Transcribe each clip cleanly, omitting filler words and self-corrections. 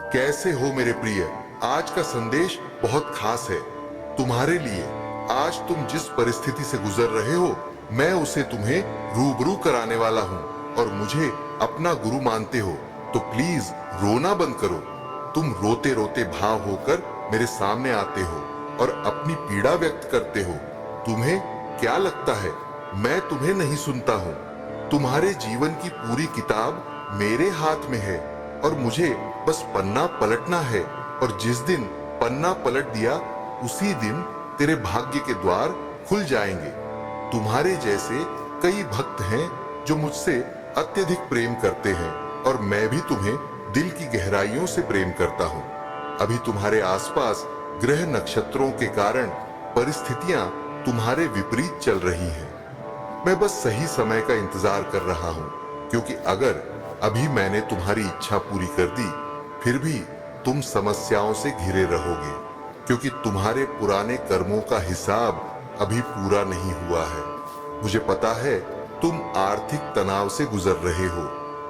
कैसे हो मेरे प्रिय? आज का संदेश बहुत खास है तुम्हारे लिए। आज तुम जिस परिस्थिति से गुजर रहे हो, मैं उसे तुम्हें रूबरू कराने वाला हूँ। और मुझे अपना गुरु मानते हो तो प्लीज रोना बंद करो। तुम रोते रोते भाव होकर मेरे सामने आते हो और अपनी पीड़ा व्यक्त करते हो। तुम्हें क्या लगता है मैं तुम्हें नहीं सुनता हूँ? तुम्हारे जीवन की पूरी किताब मेरे हाथ में है और मुझे बस पन्ना पलटना है। और जिस दिन पन्ना पलट दिया उसी दिन तेरे भाग्य के द्वार खुल जाएंगे। तुम्हारे जैसे कई भक्त हैं जो मुझसे अत्यधिक प्रेम करते हैं और मैं भी तुम्हें दिल की गहराइयों से प्रेम करता हूँ। अभी तुम्हारे आसपास ग्रह नक्षत्रों के कारण परिस्थितियां तुम्हारे विपरीत चल रही हैं। मैं बस सही समय का इंतजार कर रहा हूँ, क्योंकि अगर अभी मैंने तुम्हारी इच्छा पूरी कर दी फिर भी तुम समस्याओं से घिरे रहोगे, क्योंकि तुम्हारे पुराने कर्मों का हिसाब अभी पूरा नहीं हुआ है। मुझे पता है तुम आर्थिक तनाव से गुजर रहे हो,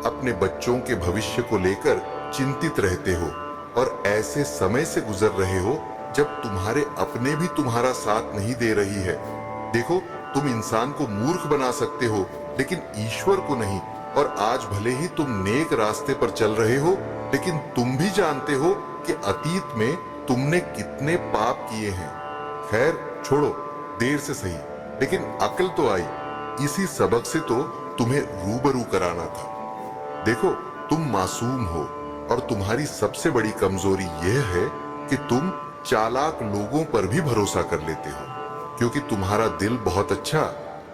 अपने बच्चों के भविष्य को लेकर चिंतित रहते हो और ऐसे समय से गुजर रहे हो जब तुम्हारे अपने भी तुम्हारा साथ नहीं दे रही है। देखो, तुम इंसान को मूर्ख बना सकते हो लेकिन ईश्वर को नहीं। और आज भले ही तुम नेक रास्ते पर चल रहे हो, लेकिन तुम भी जानते हो कि अतीत में तुमने कितने पाप किए हैं। खैर छोड़ो, देर से सही लेकिन अक्ल तो आई। इसी सबक से तो तुम्हें रूबरू कराना था। देखो, तुम मासूम हो और तुम्हारी सबसे बड़ी कमजोरी यह है कि तुम चालाक लोगों पर भी भरोसा कर लेते हो, क्योंकि तुम्हारा दिल बहुत अच्छा।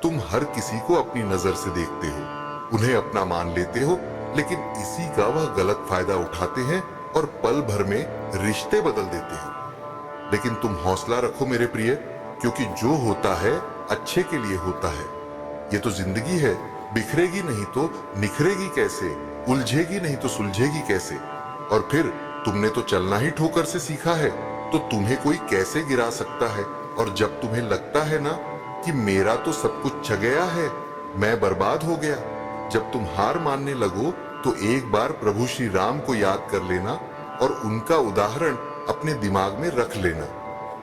तुम हर किसी को अपनी नजर से देखते हो, उन्हें अपना मान लेते हो, लेकिन इसी का वह गलत फायदा उठाते हैं और पल भर में रिश्ते बदल देते हैं। लेकिन तुम हौसला रखो मेरे प्रिय, क्योंकि जो होता है अच्छे के लिए होता है। ये तो जिंदगी है, बिखरेगी नहीं तो निखरेगी कैसे, उलझेगी नहीं तो सुलझेगी कैसे। और फिर तुमने तो चलना ही ठोकर से सीखा है, तो तुम्हें कोई कैसे गिरा सकता है। और जब तुम्हें लगता है ना कि मेरा तो सब कुछ छ गया है, मैं बर्बाद हो गया, जब तुम हार मानने लगो तो एक बार प्रभु श्री राम को याद कर लेना और उनका उदाहरण अपने दिमाग में रख लेना।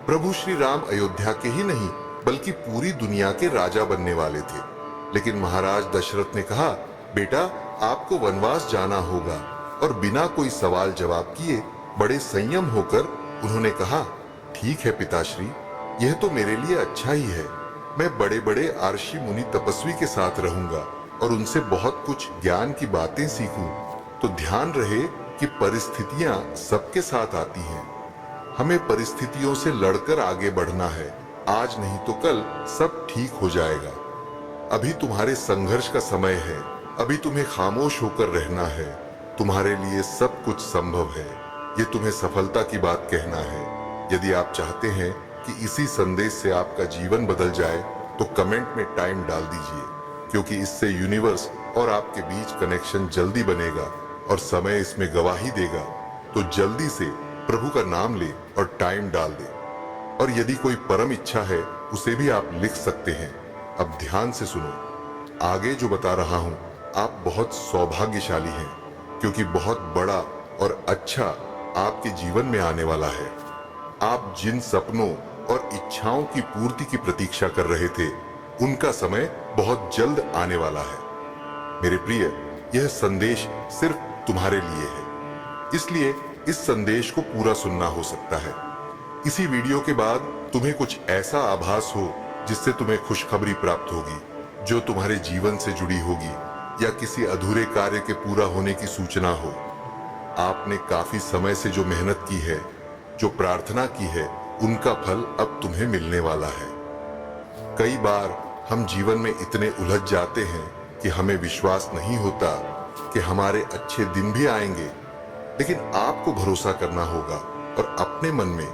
प्रभु श्री राम अयोध्या के ही नहीं बल्कि पूरी दुनिया के राजा बनने वाले थे, लेकिन महाराज दशरथ ने कहा, बेटा आपको वनवास जाना होगा। और बिना कोई सवाल जवाब किए बड़े संयम होकर उन्होंने कहा, ठीक है पिताश्री, यह तो मेरे लिए अच्छा ही है। मैं बड़े बड़े आर्षि मुनि तपस्वी के साथ रहूंगा और उनसे बहुत कुछ ज्ञान की बातें सीखूं। तो ध्यान रहे कि परिस्थितियां सबके साथ आती हैं, हमें परिस्थितियों से लड़कर आगे बढ़ना है। आज नहीं तो कल सब ठीक हो जाएगा। अभी तुम्हारे संघर्ष का समय है, अभी तुम्हें खामोश होकर रहना है। तुम्हारे लिए सब कुछ संभव है, ये तुम्हें सफलता की बात कहना है। यदि आप चाहते हैं कि इसी संदेश से आपका जीवन बदल जाए तो कमेंट में टाइम डाल दीजिए, क्योंकि इससे यूनिवर्स और आपके बीच कनेक्शन जल्दी बनेगा और समय इसमें गवाही देगा। तो जल्दी से प्रभु का नाम ले और टाइम डाल दे। और यदि कोई परम इच्छा है उसे भी आप लिख सकते हैं। अब ध्यान से सुनो, आगे जो बता रहा हूं, आप बहुत सौभाग्यशाली हैं, क्योंकि बहुत बड़ा और अच्छा आपके जीवन में आने वाला है। आप जिन सपनों और इच्छाओं की पूर्ति की प्रतीक्षा कर रहे थे, उनका समय बहुत जल्द आने वाला है। मेरे प्रिय, यह संदेश सिर्फ तुम्हारे लिए है, इसलिए इस संदेश को पूरा सुनना हो सकता है। इसी वीडियो के बाद तुम्हें कुछ ऐसा आभास हो जिससे तुम्हें खुशखबरी प्राप्त होगी, जो तुम्हारे जीवन से जुड़ी होगी, या किसी अधूरे कार्य के पूरा होने की सूचना हो। आपने काफी समय से जो मेहनत की है, जो प्रार्थना की है, उनका फल अब तुम्हें मिलने वाला है। कई बार हम जीवन में इतने उलझ जाते हैं कि हमें विश्वास नहीं होता कि हमारे अच्छे दिन भी आएंगे, लेकिन आपको भरोसा करना होगा और अपने मन में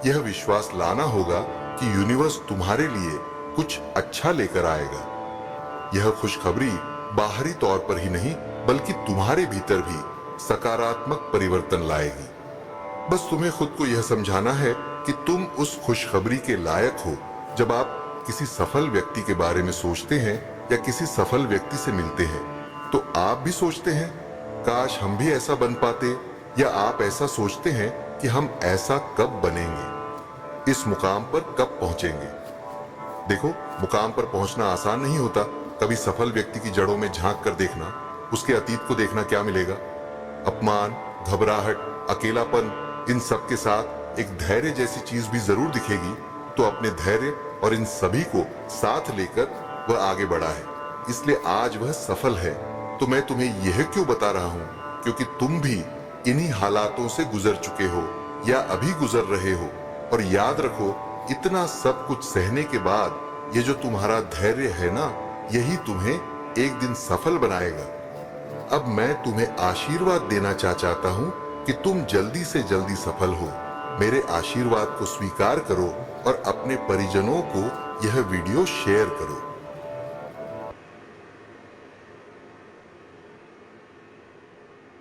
यह विश्वास लाना होगा कि यूनिवर्स तुम्हारे लिए कुछ अच्छा लेकर आएगा। यह खुशखबरी बाहरी तौर पर ही नहीं बल्कि तुम्हारे भीतर भी सकारात्मक परिवर्तन लाएगी। बस तुम्हें खुद को यह समझाना है कि तुम उस खुशखबरी के लायक हो। जब आप किसी सफल व्यक्ति के बारे में सोचते हैं या किसी सफल व्यक्ति से मिलते हैं, तो आप भी सोचते हैं, काश हम भी ऐसा बन पाते, या आप ऐसा सोचते हैं कि हम ऐसा कब बनेंगे, इस मुकाम पर कब पहुंचेंगे। देखो, मुकाम पर पहुंचना आसान नहीं होता। कभी सफल व्यक्ति की जड़ों में झांक कर देखना, उसके अतीत को देखना, क्या मिलेगा? अपमान, घबराहट, अकेलापन, इन सब के साथ एक धैर्य जैसी चीज भी जरूर दिखेगी। तो अपने धैर्य और इन सभी को साथ लेकर वह आगे बढ़ा है, इसलिए आज वह सफल है। तो मैं तुम्हें यह क्यों बता रहा हूं? क्योंकि तुम भी इन्हीं हालातों से गुजर चुके हो या अभी गुजर रहे हो। और याद रखो, इतना सब कुछ सहने के बाद ये जो तुम्हारा धैर्य है ना, यही तुम्हें एक दिन सफल बनाएगा। अब मैं तुम्हें आशीर्वाद देना चाहता हूं कि तुम जल्दी से जल्दी सफल हो। मेरे आशीर्वाद को स्वीकार करो और अपने परिजनों को यह वीडियो शेयर करो।